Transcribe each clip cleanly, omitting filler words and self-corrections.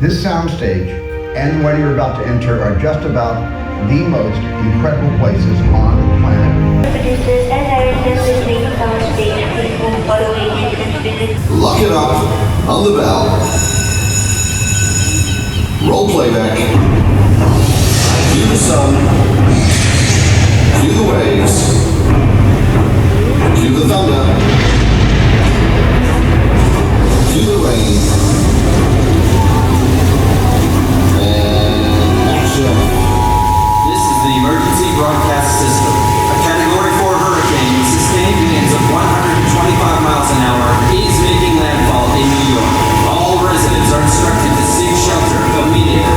This soundstage and what you're about to enter are just about the most incredible places on the planet. Producers and directors will make soundstage people following entrance visit. Lock it up on the bell. Roll playback. Cue the sun. Cue the waves. Cue the thunder. Cue the rain. And action. This is the emergency broadcast system. A Category 4 hurricane with sustained winds of 125 miles an hour is making landfall in New York. All residents are instructed to seek shelter immediately.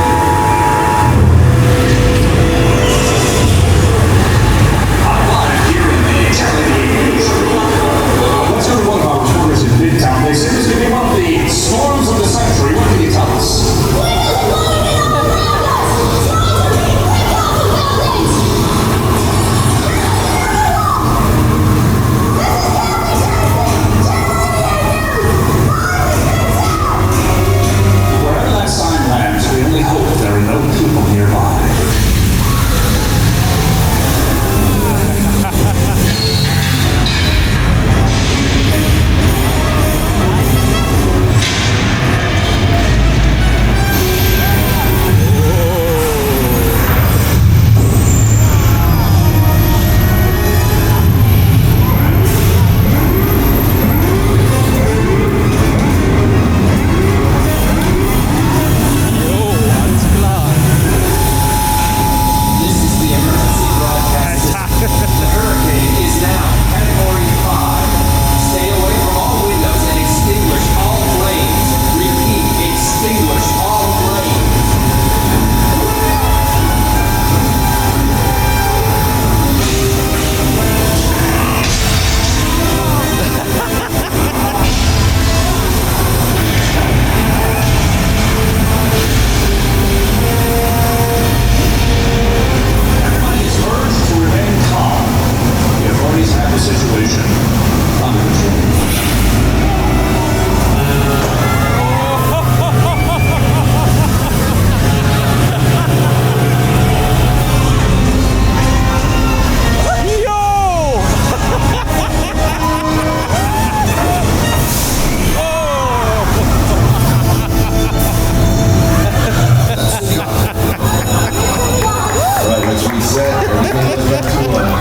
Let's go to one of our reporters in Midtown. They say there's going to be one of the storms of the century. What can you tell us? Wherever that sign lands, we only hope there are no people nearby. This is the emergency broadcast system. The hurricane is now Category 5. Stay away from all windows and extinguish all flames. Repeat, extinguish all flames. Everybody is urged to remain calm. The authorities have the situation under control. Alright, let's reset. Everything goes back to